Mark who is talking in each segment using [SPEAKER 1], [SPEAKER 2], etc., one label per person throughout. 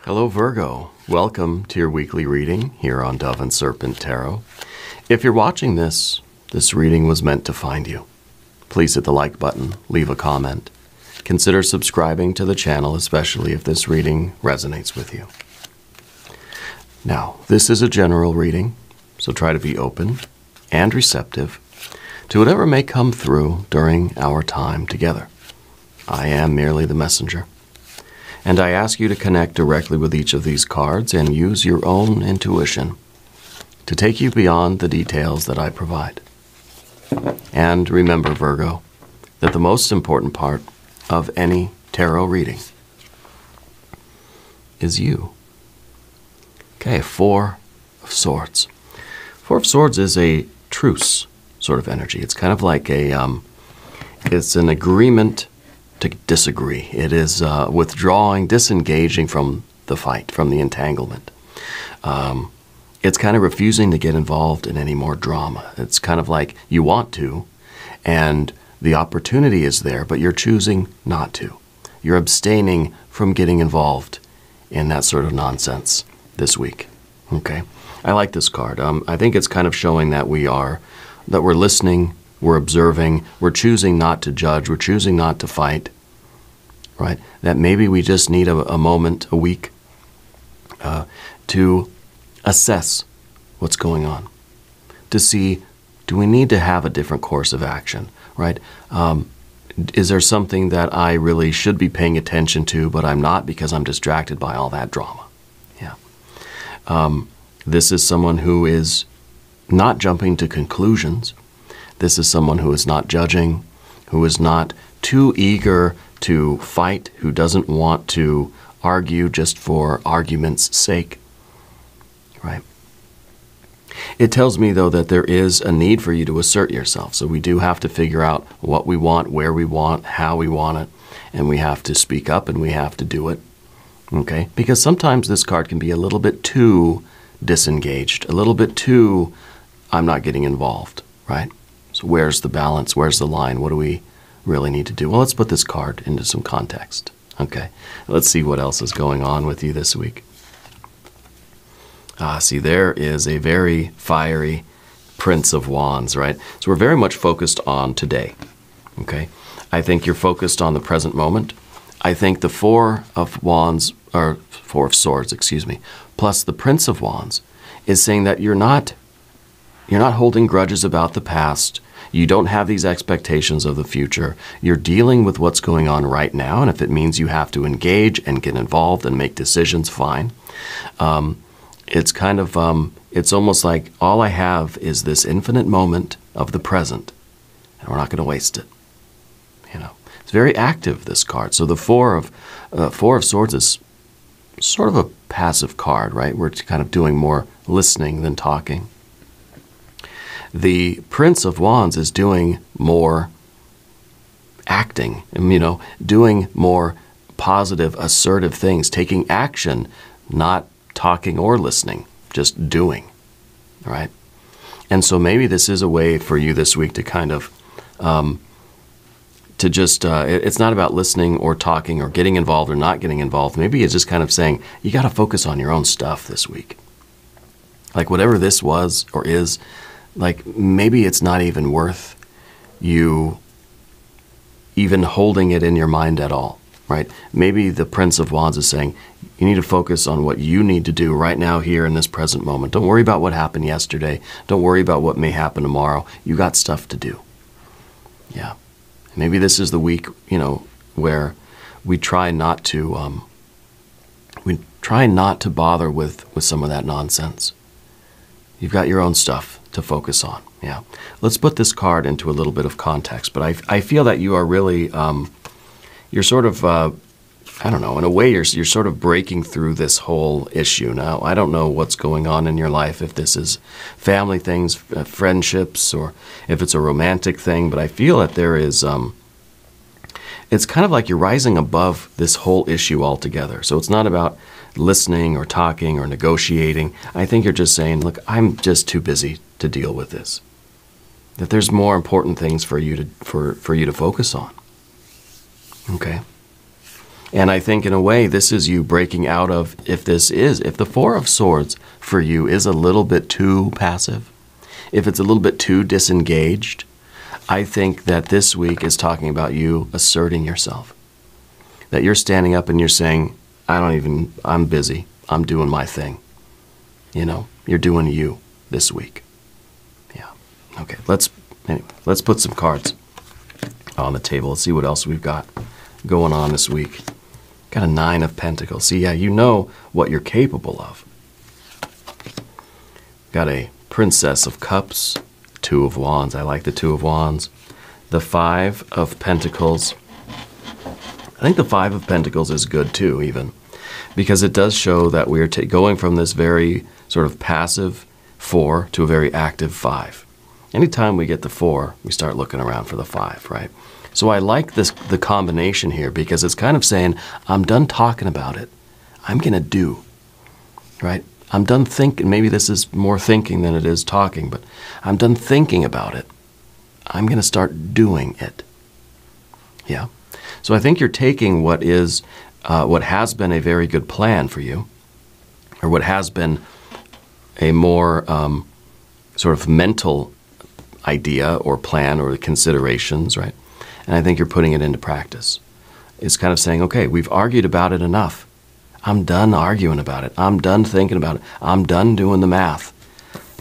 [SPEAKER 1] Hello Virgo, welcome to your weekly reading here on Dove and Serpent Tarot. If you're watching this reading was meant to find you. Please hit the like button, leave a comment. Consider subscribing to the channel, especially if this reading resonates with you. Now, this is a general reading, so try to be open and receptive to whatever may come through during our time together. I am merely the messenger. And I ask you to connect directly with each of these cards and use your own intuition to take you beyond the details that I provide. And remember, Virgo, that the most important part of any tarot reading is you. Okay, Four of Swords. Four of Swords is a truce sort of energy. It's kind of like it's an agreement to disagree. It is withdrawing, disengaging from the fight, from the entanglement. It's kind of refusing to get involved in any more drama. It's kind of like you want to, and the opportunity is there, but you're choosing not to. You're abstaining from getting involved in that sort of nonsense this week. Okay? I like this card. I think it's kind of showing that we're listening, we're observing, we're choosing not to judge, we're choosing not to fight, right? That maybe we just need a moment, a week, to assess what's going on, to see, do we need to have a different course of action, right? Is there something that I really should be paying attention to, but I'm not because I'm distracted by all that drama? Yeah. This is someone who is not jumping to conclusions. This is someone who is not judging, who is not too eager to fight, who doesn't want to argue just for argument's sake, right? It tells me, though, that there is a need for you to assert yourself. So we do have to figure out what we want, where we want, how we want it, and we have to speak up and we have to do it, okay? Because sometimes this card can be a little bit too disengaged, a little bit too, I'm not getting involved, right? So where's the balance? Where's the line? What do we really need to do? Well, let's put this card into some context. Okay, let's see what else is going on with you this week. See, there is a very fiery Prince of Wands, right? So we're very much focused on today, okay? I think you're focused on the present moment. I think the Four of Wands, or Four of Swords, excuse me, plus the Prince of Wands is saying that you're not holding grudges about the past. You don't have these expectations of the future. You're dealing with what's going on right now, and if it means you have to engage and get involved and make decisions, fine. It's kind of, it's almost like all I have is this infinite moment of the present, and we're not going to waste it. You know, it's very active, this card. So the Four of Swords is sort of a passive card, right? We're kind of doing more listening than talking. The Prince of Wands is doing more acting, doing more positive, assertive things, taking action, not talking or listening, just doing, right? And so maybe this is a way for you this week to kind of, it's not about listening or talking or getting involved or not getting involved. Maybe it's just kind of saying, you got to focus on your own stuff this week. Like whatever this was or is, like maybe it's not even worth you even holding it in your mind at all, right? Maybe the Prince of Wands is saying you need to focus on what you need to do right now here in this present moment. Don't worry about what happened yesterday. Don't worry about what may happen tomorrow. You got stuff to do. Yeah. Maybe this is the week, where we try not to bother with some of that nonsense. You've got your own stuff to focus on. Yeah. Let's put this card into a little bit of context. But I feel that you are really, you're sort of, I don't know, in a way you're sort of breaking through this whole issue now. I don't know what's going on in your life, if this is family things, friendships, or if it's a romantic thing. But I feel that there is, it's kind of like you're rising above this whole issue altogether. So it's not about listening or talking or negotiating. I think you're just saying, look, I'm just too busy to deal with this. That there's more important things for you to focus on. Okay? And I think in a way, this is you breaking out of, if the Four of Swords for you is a little bit too passive, if it's a little bit too disengaged, I think that this week is talking about you asserting yourself. That you're standing up and you're saying, I'm busy. I'm doing my thing. You're doing you this week. Yeah. Okay, let's put some cards on the table. Let's see what else we've got going on this week. Got a 9 of Pentacles. See, yeah, you know what you're capable of. Got a Princess of Cups, 2 of Wands. I like the 2 of Wands. The 5 of Pentacles. I think the 5 of Pentacles is good too, even, because it does show that we're going from this very sort of passive 4 to a very active 5. Anytime we get the 4, we start looking around for the 5, right? So I like the combination here, because it's kind of saying, I'm done talking about it. I'm going to do, right? I'm done thinking. Maybe this is more thinking than it is talking, but I'm done thinking about it. I'm going to start doing it. Yeah. So I think you're taking what has been a very good plan for you, or what has been a more sort of mental idea or plan or considerations, right? And I think you're putting it into practice. It's kind of saying, okay, we've argued about it enough. I'm done arguing about it. I'm done thinking about it. I'm done doing the math.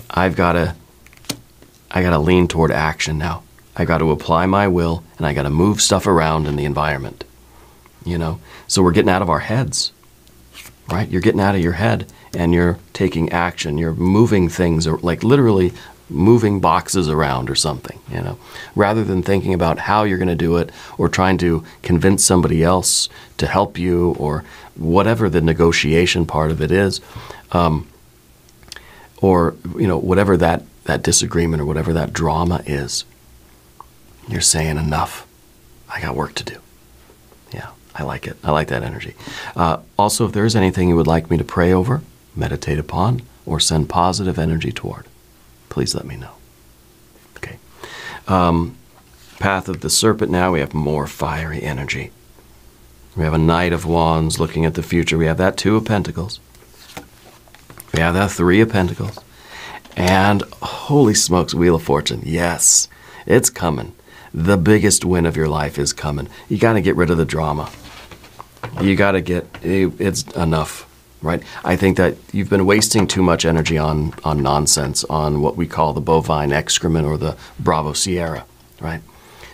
[SPEAKER 1] I got to lean toward action now. I got to apply my will, and I got to move stuff around in the environment. So we're getting out of our heads, right? You're getting out of your head, and you're taking action. You're moving things, or like literally moving boxes around or something, rather than thinking about how you're going to do it, or trying to convince somebody else to help you, or whatever the negotiation part of it is, or whatever that disagreement or whatever that drama is. You're saying, enough. I got work to do. Yeah, I like it. I like that energy. Also, if there's anything you would like me to pray over, meditate upon, or send positive energy toward, please let me know. Okay. Path of the Serpent now. We have more fiery energy. We have a Knight of Wands looking at the future. We have that 2 of Pentacles. We have that 3 of Pentacles. And holy smokes, Wheel of Fortune. Yes, it's coming. The biggest win of your life is coming. You got to get rid of the drama. You got to it's enough. Right? I think that you've been wasting too much energy on nonsense, on what we call the bovine excrement or the Bravo Sierra, right?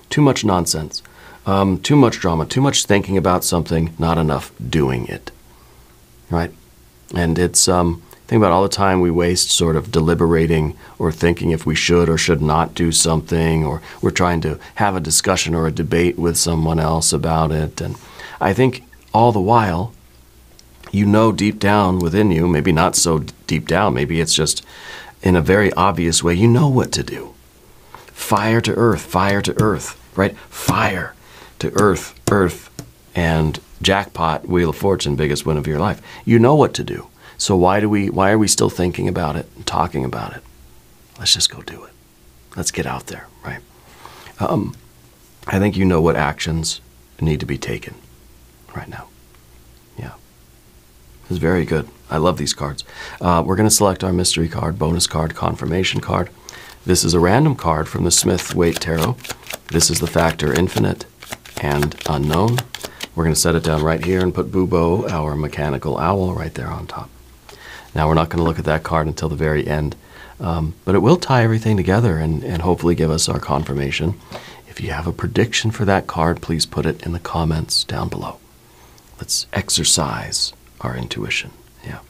[SPEAKER 1] Too much nonsense, too much drama, too much thinking about something, not enough doing it, right? And it's, think about all the time we waste sort of deliberating or thinking if we should or should not do something, or we're trying to have a discussion or a debate with someone else about it. And I think all the while, deep down within you, maybe not so deep down, maybe it's just in a very obvious way, you know what to do. Fire to earth, right? Fire to earth, and jackpot, Wheel of Fortune, biggest win of your life. You know what to do. So why are we still thinking about it and talking about it? Let's just go do it. Let's get out there, right? I think you know what actions need to be taken right now. Yeah. It's very good. I love these cards. We're going to select our mystery card, bonus card, confirmation card. This is a random card from the Smith-Waite Tarot. This is the factor infinite and unknown. We're going to set it down right here and put Bubo, our mechanical owl, right there on top. Now, we're not going to look at that card until the very end, but it will tie everything together and hopefully give us our confirmation. If you have a prediction for that card, please put it in the comments down below. Let's exercise our intuition. Yeah.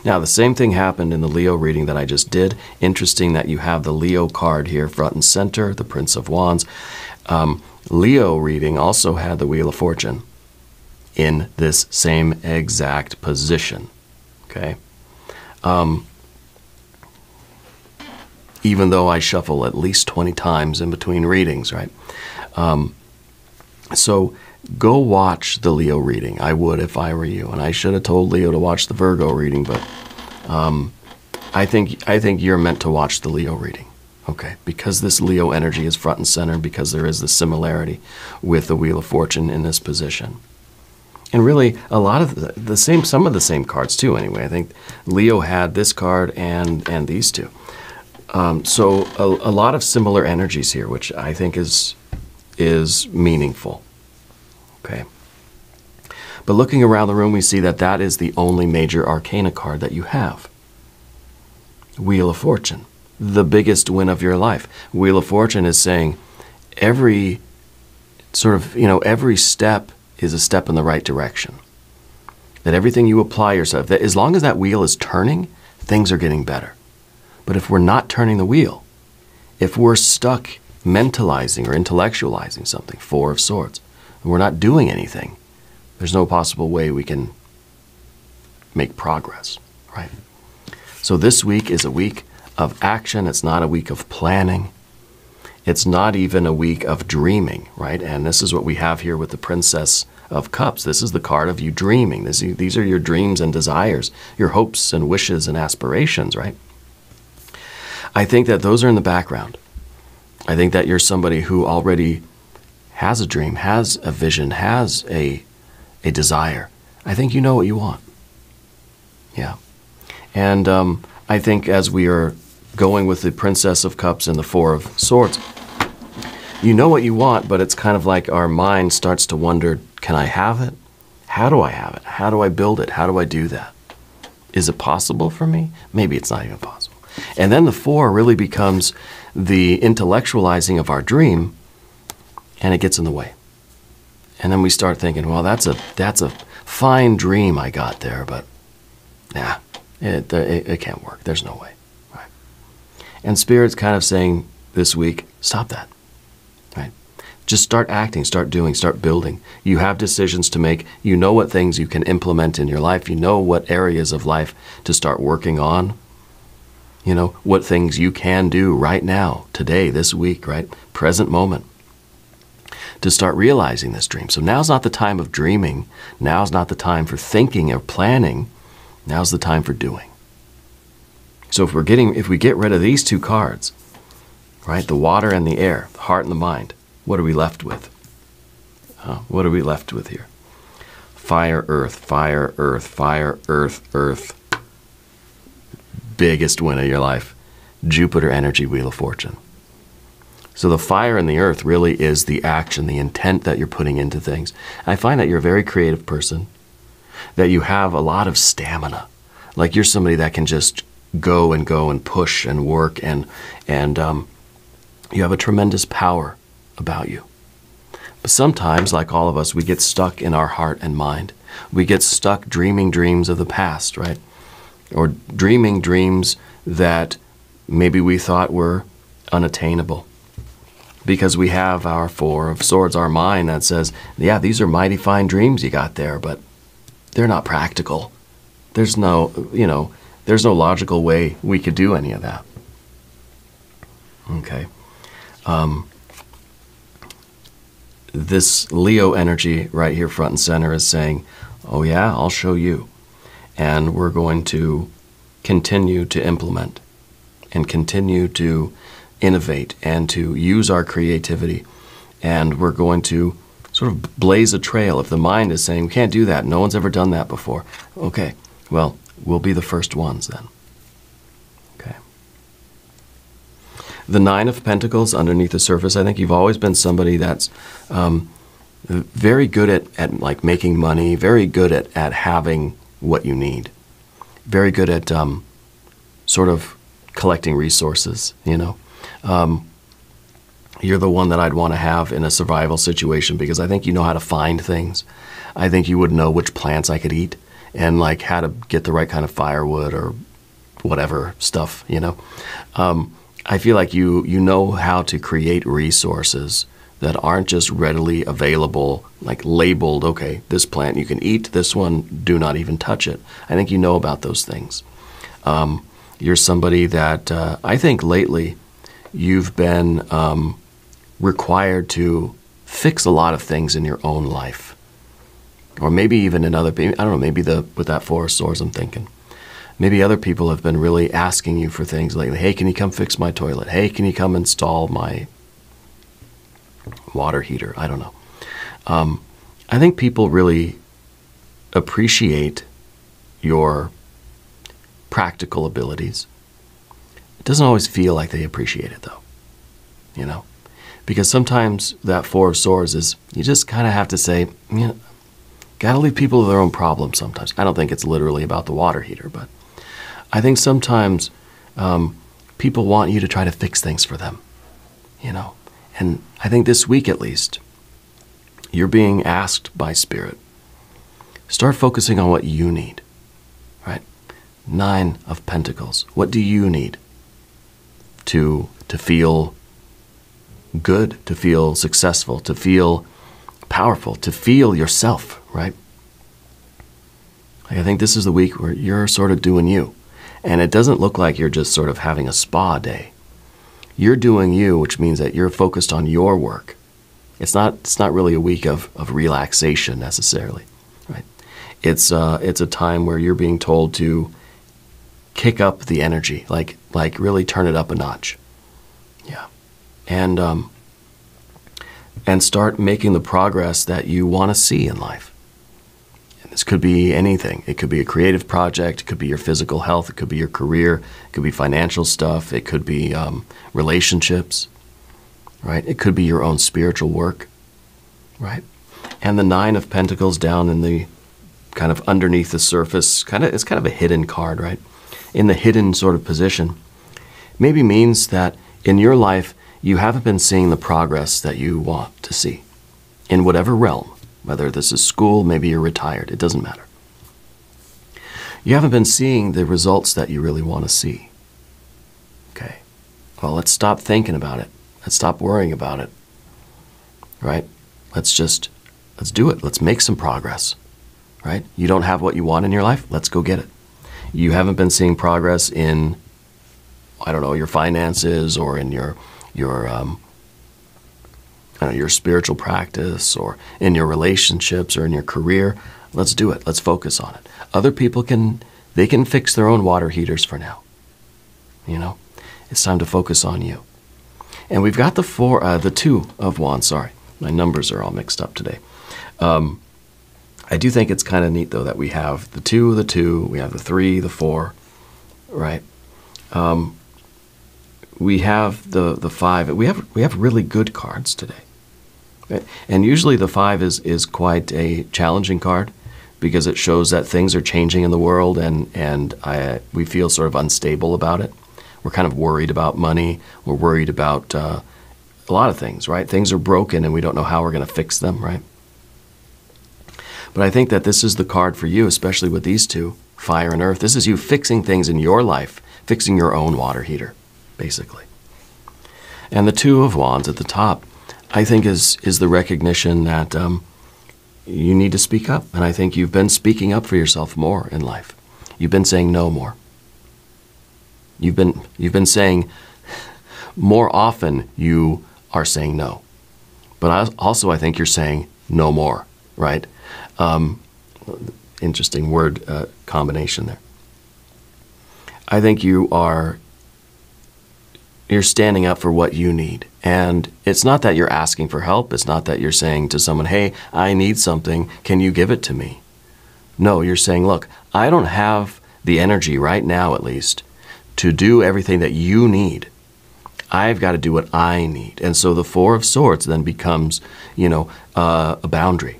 [SPEAKER 1] Now, the same thing happened in the Leo reading that I just did. Interesting that you have the Leo card here front and center, the Prince of Wands. Leo reading also had the Wheel of Fortune in this same exact position. Okay. Even though I shuffle at least 20 times in between readings, right? So go watch the Leo reading. I would if I were you. And I should have told Leo to watch the Virgo reading, but I think you're meant to watch the Leo reading. Okay, because this Leo energy is front and center, because there is the similarity with the Wheel of Fortune in this position. And really, a lot of the same, some of the same cards too. Anyway, I think Leo had this card and these two. So a lot of similar energies here, which I think is meaningful. Okay. But looking around the room, we see that that is the only major arcana card that you have. Wheel of Fortune, the biggest win of your life. Wheel of Fortune is saying every sort of, every step is a step in the right direction. That everything you apply yourself, that as long as that wheel is turning, things are getting better. But if we're not turning the wheel, if we're stuck mentalizing or intellectualizing something, Four of Swords, and we're not doing anything, there's no possible way we can make progress, right? So this week is a week of action. It's not a week of planning. It's not even a week of dreaming, right? And this is what we have here with the Princess of Cups. This is the card of you dreaming. These are your dreams and desires, your hopes and wishes and aspirations, right? I think that those are in the background. I think that you're somebody who already has a dream, has a vision, has a desire. I think you know what you want. Yeah. And I think as we are going with the Princess of Cups and the Four of Swords, you know what you want, but it's kind of like our mind starts to wonder, can I have it? How do I have it? How do I build it? How do I do that? Is it possible for me? Maybe it's not even possible. And then the Four really becomes the intellectualizing of our dream, and it gets in the way. And then we start thinking, well, that's a fine dream I got there, but nah, it can't work. There's no way. Right? And Spirit's kind of saying this week, stop that. Right? Just start acting, start doing, start building. You have decisions to make. You know what things you can implement in your life. You know what areas of life to start working on. You know, what things you can do right now, today, this week, right? Present moment, to start realizing this dream. So now's not the time of dreaming. Now's not the time for thinking or planning. Now's the time for doing. So if we get rid of these two cards, right? The water and the air, the heart and the mind, what are we left with? What are we left with here? Fire, earth, fire, earth, fire, earth, earth. Biggest win of your life. Jupiter energy, Wheel of Fortune. So the fire and the earth really is the action, the intent that you're putting into things. I find that you're a very creative person, that you have a lot of stamina. Like you're somebody that can just go and push and work, and you have a tremendous power about you. But sometimes, like all of us, we get stuck in our heart and mind. We get stuck dreaming dreams of the past, right? Or dreaming dreams that maybe we thought were unattainable. Because we have our Four of Swords, our mind that says, yeah, these are mighty fine dreams you got there, but they're not practical. There's no, there's no logical way we could do any of that. Okay. This Leo energy right here front and center is saying, oh yeah, I'll show you. And we're going to continue to implement and continue to innovate and to use our creativity. And we're going to sort of blaze a trail. If the mind is saying, we can't do that, no one's ever done that before. Okay, well, we'll be the first ones then. Okay. The Nine of Pentacles underneath the surface, I think you've always been somebody that's very good at like making money, very good at having what you need, very good at sort of collecting resources, You're the one that I'd want to have in a survival situation because I think you know how to find things. I think you would know which plants I could eat and like how to get the right kind of firewood or whatever stuff, I feel like you know how to create resources that aren't just readily available, like labeled, okay, this plant you can eat, this one, do not even touch it. I think you know about those things. You're somebody that I think lately you've been required to fix a lot of things in your own life. Or maybe even in other people, I don't know, maybe with that Four of Swords I'm thinking. Maybe other people have been really asking you for things lately. Hey, can you come fix my toilet? Hey, can you come install my water heater? I don't know. I think people really appreciate your practical abilities. It doesn't always feel like they appreciate it, though, you know? Because sometimes that Four of Swords is, you just kind of have to say, you know, got to leave people with their own problems sometimes. I don't think it's literally about the water heater, but I think sometimes people want you to try to fix things for them, you know? And I think this week at least, you're being asked by Spirit, start focusing on what you need, right? 9 of Pentacles. What do you need to feel good, to feel successful, to feel powerful, to feel yourself, right? Like, I think this is the week where you're sort of doing you. And it doesn't look like you're just sort of having a spa day. You're doing you, which means that you're focused on your work. It's not really a week of relaxation necessarily, right? It's a time where you're being told to kick up the energy, like really turn it up a notch. Yeah. And start making the progress that you want to see in life. And this could be anything. It could be a creative project. It could be your physical health. It could be your career. It could be financial stuff. It could be relationships, right? It could be your own spiritual work, right? And the 9 of Pentacles down in the kind of underneath the surface, it's kind of a hidden card, right? In the hidden sort of position, maybe means that in your life, you haven't been seeing the progress that you want to see in whatever realm, whether this is school, maybe you're retired, it doesn't matter. You haven't been seeing the results that you really want to see. Okay. Well, let's stop thinking about it. Let's stop worrying about it. Right? Let's do it. Let's make some progress. Right? You don't have what you want in your life? Let's go get it. You haven't been seeing progress in, I don't know, your finances or in your spiritual practice or in your relationships or in your career. Let's do it. Let's focus on it. Other people can fix their own water heaters for now. You know, it's time to focus on you. And we've got the 2 of Wands. Sorry, my numbers are all mixed up today. I do think it's kind of neat though that we have the 2, we have the 3, the 4, right? We have the 5. We have really good cards today. Right? And usually the 5 is quite a challenging card because it shows that things are changing in the world and we feel sort of unstable about it. We're kind of worried about money. We're worried about a lot of things, right? Things are broken and we don't know how we're going to fix them, right? But I think that this is the card for you, especially with these 2, fire and earth. This is you fixing things in your life, fixing your own water heater, basically. And the 2 of Wands at the top, I think is the recognition that you need to speak up. And I think you've been speaking up for yourself more in life. You've been saying no more. You've been saying more often you are saying no. But also I think you're saying no more, right? Interesting word combination there. I think you're standing up for what you need. And it's not that you're asking for help. It's not that you're saying to someone, hey, I need something. Can you give it to me? No, you're saying, look, I don't have the energy right now, at least, to do everything that you need. I've got to do what I need. And so the 4 of Swords then becomes, a boundary.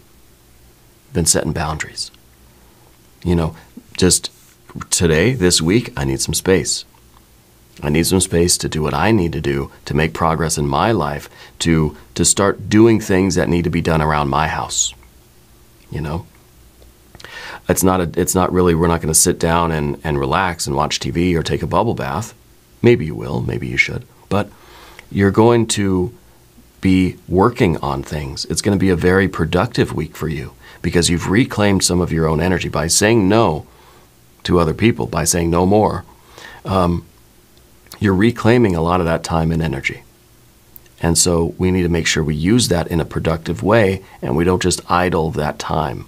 [SPEAKER 1] Been setting boundaries. Just today, this week, I need some space. I need some space to do what I need to do to make progress in my life, to start doing things that need to be done around my house. It's not really, we're not going to sit down and relax and watch TV or take a bubble bath. Maybe you will, maybe you should. But you're going to be working on things. It's going to be a very productive week for you because you've reclaimed some of your own energy by saying no to other people, by saying no more. You're reclaiming a lot of that time and energy. And so we need to make sure we use that in a productive way and we don't just idle that time.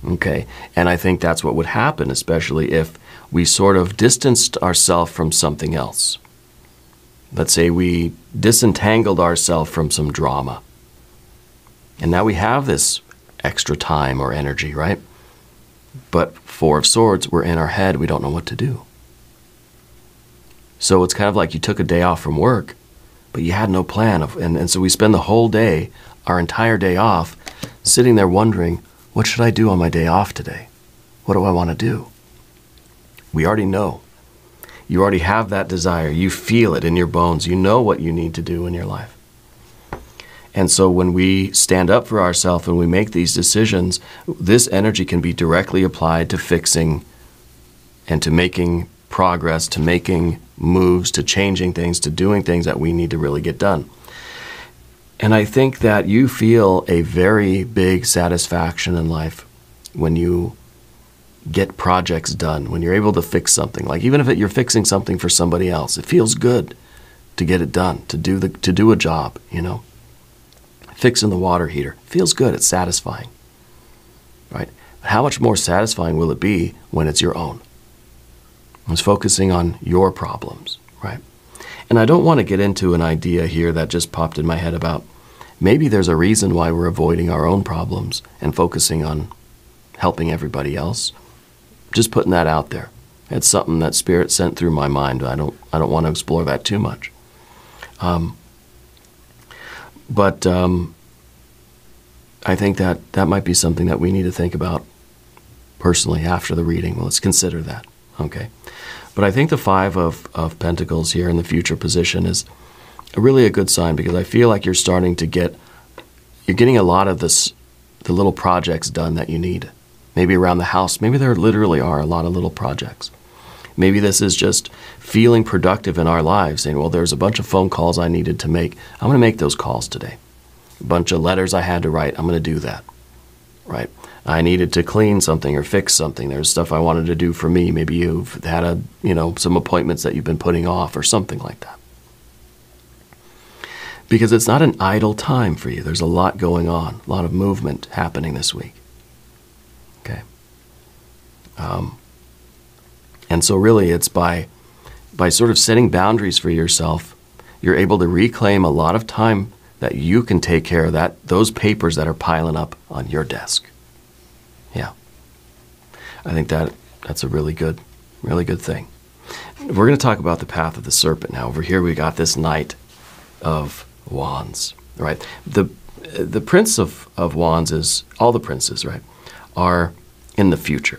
[SPEAKER 1] Okay? And I think that's what would happen, especially if we sort of distanced ourselves from something else. Let's say we disentangled ourselves from some drama. And now we have this extra time or energy, right? But Four of Swords, we're in our head, we don't know what to do. So it's kind of like you took a day off from work, but you had no plan. And so we spend the whole day, our entire day off, sitting there wondering, what should I do on my day off today? What do I want to do? We already know. You already have that desire. You feel it in your bones. You know what you need to do in your life. And so when we stand up for ourselves and we make these decisions, this energy can be directly applied to fixing and to making progress, to making moves, to changing things, to doing things that we need to really get done. And I think that you feel a very big satisfaction in life when you get projects done, when you're able to fix something. Like even if you're fixing something for somebody else, it feels good to get it done, to do a job, you know. Fixing the water heater feels good, it's satisfying, right? But how much more satisfying will it be when it's your own? It's focusing on your problems, right? And I don't want to get into an idea here that just popped in my head about maybe there's a reason why we're avoiding our own problems and focusing on helping everybody else. Just putting that out there. It's something that Spirit sent through my mind. I don't want to explore that too much. But I think that might be something that we need to think about personally after the reading. Well, let's consider that, okay? But I think the Five of Pentacles here in the future position is really a good sign, because I feel like you're getting a lot of the little projects done that you need. Maybe around the house. Maybe there literally are a lot of little projects. Maybe this is just feeling productive in our lives, saying, well, there's a bunch of phone calls I needed to make. I'm going to make those calls today. A bunch of letters I had to write. I'm going to do that, right? I needed to clean something or fix something. There's stuff I wanted to do for me. Maybe you've had some appointments that you've been putting off or something like that. Because it's not an idle time for you. There's a lot going on, a lot of movement happening this week. Okay. And so really it's by sort of setting boundaries for yourself, you're able to reclaim a lot of time that you can take care of those papers that are piling up on your desk. Yeah. I think that's a really good thing. We're going to talk about the path of the serpent now. Over here we got this Knight of Wands, right? The Prince of Wands is, all the princes, right, are in the future.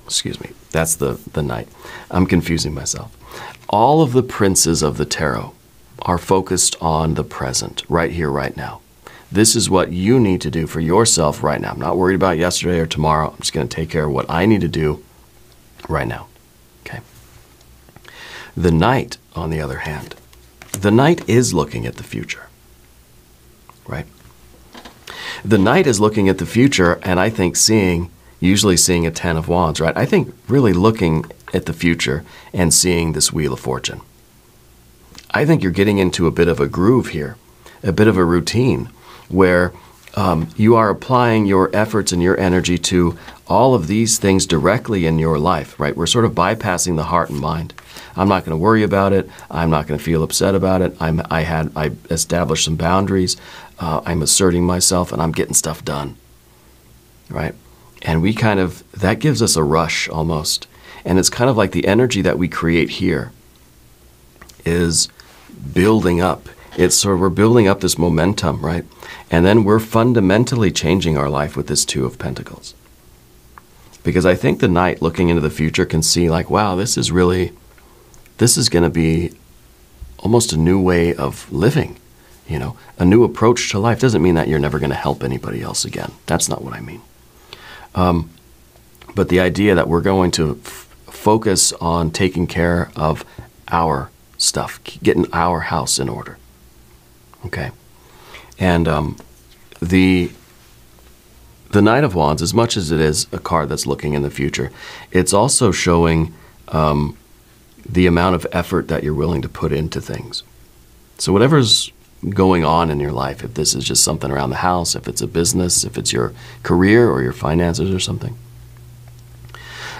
[SPEAKER 1] Excuse me, that's the Knight. I'm confusing myself. All of the princes of the tarot are focused on the present, right here, right now. This is what you need to do for yourself right now. I'm not worried about yesterday or tomorrow. I'm just going to take care of what I need to do right now. Okay. The Knight, on the other hand, the Knight is looking at the future, right? The Knight is looking at the future, and I think usually seeing a Ten of Wands, right? I think really looking at the future and seeing this Wheel of Fortune. I think you're getting into a bit of a groove here, a bit of a routine, where you are applying your efforts and your energy to all of these things directly in your life, right? We're sort of bypassing the heart and mind. I'm not going to worry about it. I'm not going to feel upset about it. I established some boundaries. I'm asserting myself, and I'm getting stuff done, right? And that gives us a rush almost. And it's kind of like the energy that we create here is building up. We're building up this momentum, right? And then we're fundamentally changing our life with this Two of Pentacles. Because I think the Knight looking into the future can see like, wow, this is going to be almost a new way of living, a new approach to life. Doesn't mean that you're never going to help anybody else again. That's not what I mean. But the idea that we're going to focus on taking care of our stuff, getting our house in order. Okay. And the Knight of Wands, as much as it is a card that's looking in the future, it's also showing the amount of effort that you're willing to put into things. So whatever's going on in your life, if this is just something around the house, if it's a business, if it's your career or your finances or something,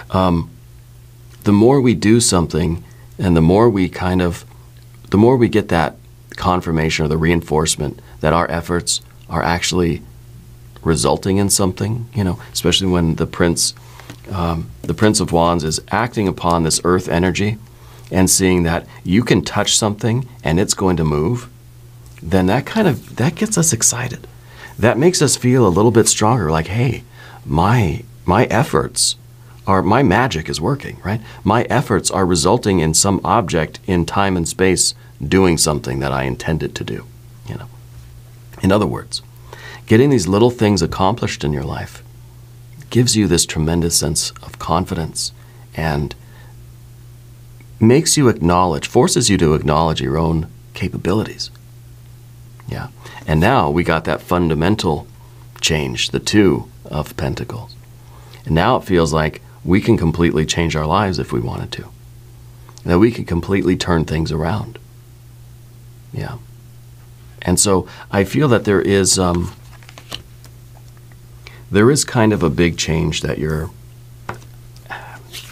[SPEAKER 1] the more we do something and the more we get that confirmation or the reinforcement that our efforts are actually resulting in something, especially when the Prince of Wands is acting upon this earth energy and seeing that you can touch something and it's going to move, then that gets us excited. That makes us feel a little bit stronger, like, hey, my efforts are, my magic is working, right? My efforts are resulting in some object in time and space doing something that I intended to do, In other words, getting these little things accomplished in your life gives you this tremendous sense of confidence and makes you forces you to acknowledge your own capabilities. Yeah. And now we got that fundamental change, the 2 of Pentacles. And now it feels like we can completely change our lives if we wanted to. That we can completely turn things around. Yeah. And so I feel that there is kind of a big change that you're...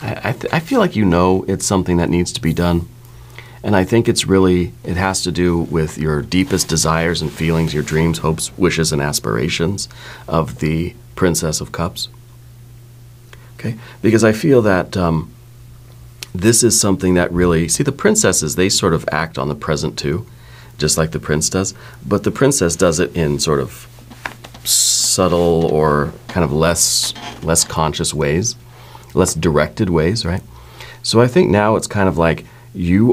[SPEAKER 1] I feel like it's something that needs to be done. And I think it has to do with your deepest desires and feelings, your dreams, hopes, wishes, and aspirations of the Princess of Cups. Okay? Because I feel that this is something that really... See, the princesses, they sort of act on the present too, just like the prince does. But the princess does it in sort of subtle or kind of less conscious ways, less directed ways, right? So I think now it's kind of like you're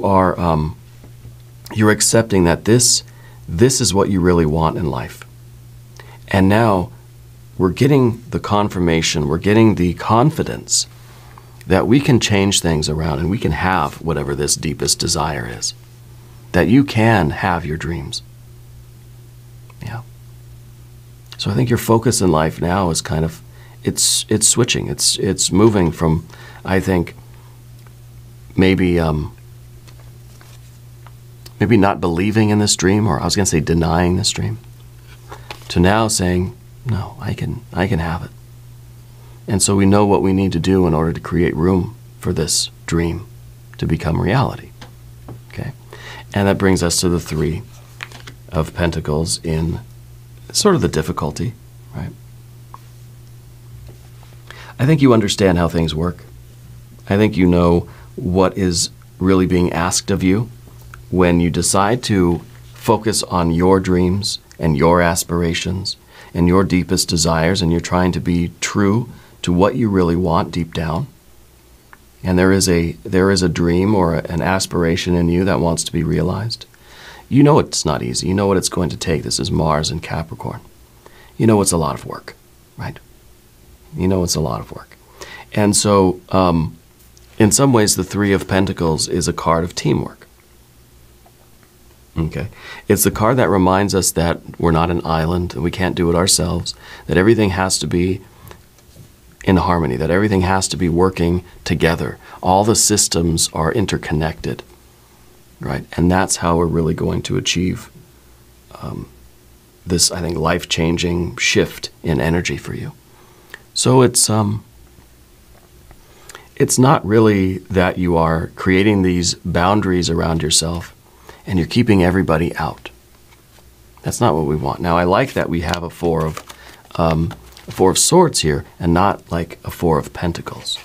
[SPEAKER 1] accepting that this is what you really want in life. And now we're getting the confirmation, we're getting the confidence that we can change things around and we can have whatever this deepest desire is. That you can have your dreams. Yeah. So I think your focus in life now is kind of, it's switching. It's moving from, I think, maybe not believing in this dream, or I was going to say denying this dream, to now saying, no, I can have it. And so we know what we need to do in order to create room for this dream to become reality. Okay? And that brings us to the 3 of Pentacles in sort of the difficulty, right? I think you understand how things work. I think you know what is really being asked of you when you decide to focus on your dreams and your aspirations and your deepest desires, and you're trying to be true to what you really want deep down. And there is a dream or an aspiration in you that wants to be realized. You know it's not easy. You know what it's going to take. This is Mars and Capricorn. You know it's a lot of work, right? You know it's a lot of work. And so, in some ways, the 3 of Pentacles is a card of teamwork. Okay? It's the card that reminds us that we're not an island, that we can't do it ourselves, that everything has to be in harmony, that everything has to be working together. All the systems are interconnected, right? And that's how we're really going to achieve this, I think, life-changing shift in energy for you. So it's not really that you are creating these boundaries around yourself and you're keeping everybody out. That's not what we want. Now, I like that we have a 4 of Swords here and not like a 4 of Pentacles.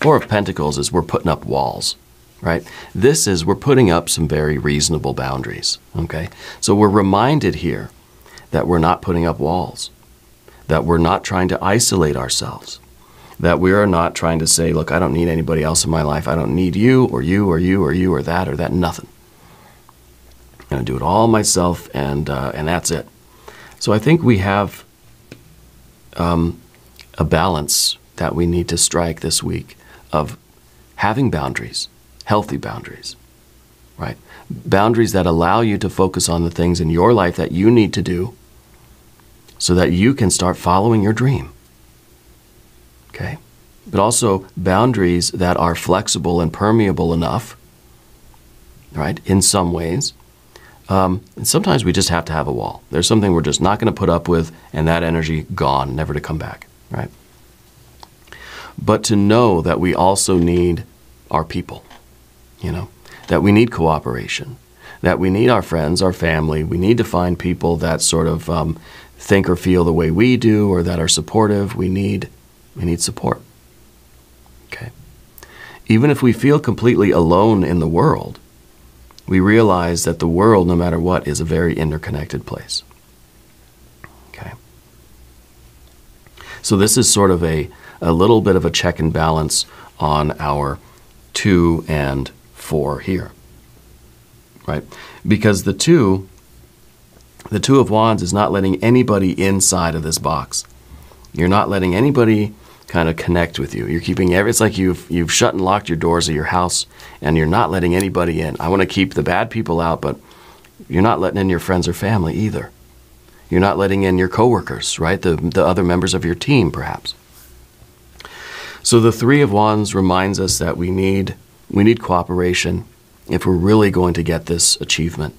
[SPEAKER 1] 4 of Pentacles is we're putting up walls, right? This is we're putting up some very reasonable boundaries, okay? So we're reminded here that we're not putting up walls, that we're not trying to isolate ourselves, that we are not trying to say, look, I don't need anybody else in my life. I don't need you or you or you or you or that, nothing. I'm going to do it all myself, and that's it. So I think we have a balance that we need to strike this week of having boundaries, healthy boundaries, right? Boundaries that allow you to focus on the things in your life that you need to do so that you can start following your dream, okay? But also boundaries that are flexible and permeable enough, right, in some ways. And sometimes we just have to have a wall. There's something we're just not going to put up with, and that energy gone, never to come back, right? But to know that we also need our people, that we need cooperation, that we need our friends, our family. We need to find people that sort of think or feel the way we do or that are supportive. We need support. Okay? Even if we feel completely alone in the world, we realize that the world, no matter what, is a very interconnected place. Okay? So this is sort of a little bit of a check and balance on our 2 and 4 here. Right? Because the two of Wands is not letting anybody inside of this box. You're not letting anybody kind of connect with you. You're keeping it's like you've shut and locked your doors of your house, and you're not letting anybody in. I want to keep the bad people out, but you're not letting in your friends or family either. You're not letting in your coworkers, right? The other members of your team, perhaps. So the 3 of Wands reminds us that we need cooperation if we're really going to get this achievement.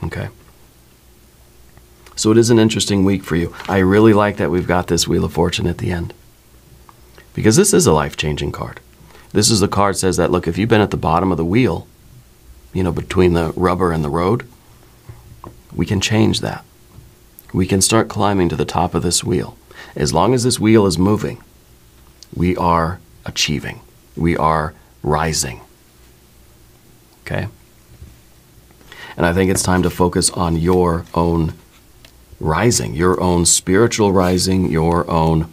[SPEAKER 1] Okay? So it is an interesting week for you. I really like that we've got this Wheel of Fortune at the end, because this is a life-changing card. This is the card that says that, look, if you've been at the bottom of the wheel, between the rubber and the road, we can change that. We can start climbing to the top of this wheel. As long as this wheel is moving, we are achieving. We are rising. Okay? And I think it's time to focus on your own rising, your own spiritual rising, your own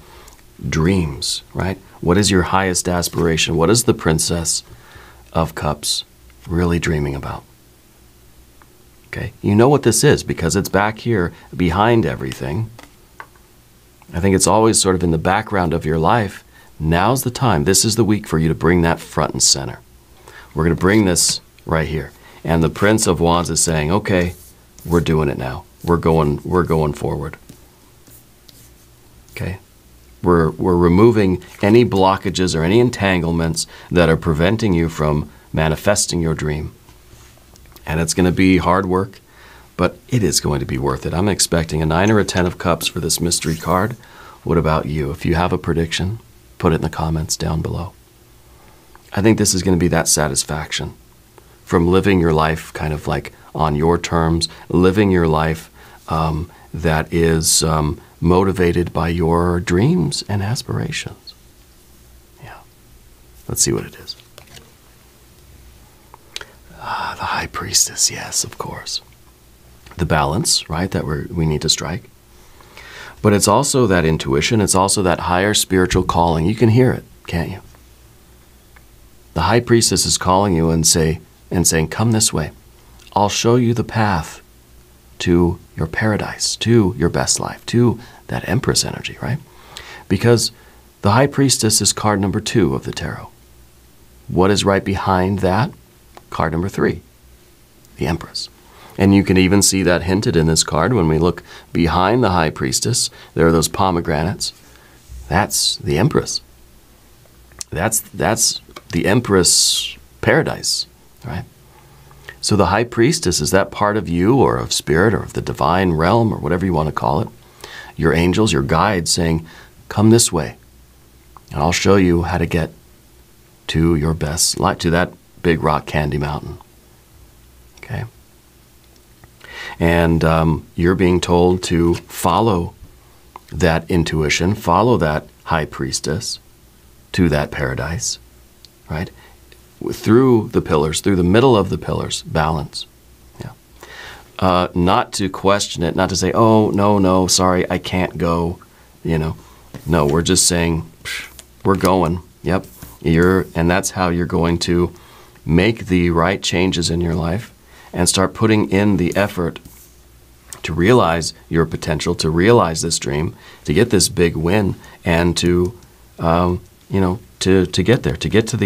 [SPEAKER 1] dreams, right? What is your highest aspiration? What is the Princess of Cups really dreaming about? Okay, you know what this is because it's back here behind everything. I think it's always sort of in the background of your life. Now's the time. This is the week for you to bring that front and center. We're going to bring this right here. And the Prince of Wands is saying, okay, we're doing it now. We're going forward. Okay? We're removing any blockages or any entanglements that are preventing you from manifesting your dream. And it's going to be hard work, but it is going to be worth it. I'm expecting a 9 or a 10 of Cups for this mystery card. What about you? If you have a prediction, put it in the comments down below. I think this is going to be that satisfaction from living your life kind of like on your terms, living your life that is motivated by your dreams and aspirations. Yeah. Let's see what it is. The High Priestess, yes, of course. The balance, right, that we need to strike. But it's also that intuition. It's also that higher spiritual calling. You can hear it, can't you? The High Priestess is calling you and saying, come this way. I'll show you the path to your paradise, to your best life, to that Empress energy, right? Because the High Priestess is card number 2 of the tarot. What is right behind that? Card number 3, the Empress. And you can even see that hinted in this card when we look behind the High Priestess. There are those pomegranates. That's the Empress. That's the Empress paradise, right? So the High Priestess is that part of you or of spirit or of the divine realm or whatever you want to call it. Your angels, your guides saying, come this way and I'll show you how to get to your best life, to that big rock candy mountain. Okay? And you're being told to follow that intuition, follow that High Priestess to that paradise, right? Through the pillars, through the middle of the pillars, balance. Yeah. Not to question it, not to say, oh, no, sorry, I can't go, No, we're just saying, we're going. Yep. And that's how you're going to make the right changes in your life and start putting in the effort to realize your potential, to realize this dream, to get this big win, and to get there, to get to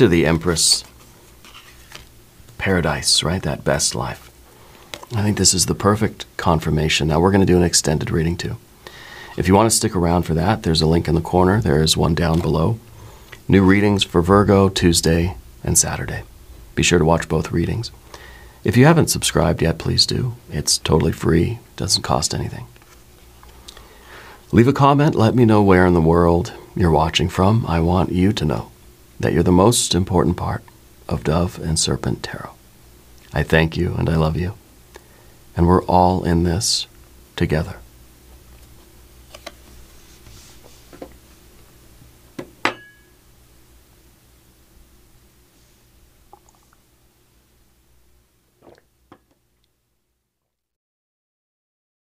[SPEAKER 1] the Empress paradise, right? That best life. I think this is the perfect confirmation. Now we're going to do an extended reading too. If you want to stick around for that, there's a link in the corner. There is one down below. New readings for Virgo Tuesday and Saturday. Be sure to watch both readings. If you haven't subscribed yet, please do. It's totally free. Doesn't cost anything. Leave a comment. Let me know where in the world you're watching from. I want you to know that you're the most important part of Dove and Serpent Tarot. I thank you and I love you. And we're all in this together.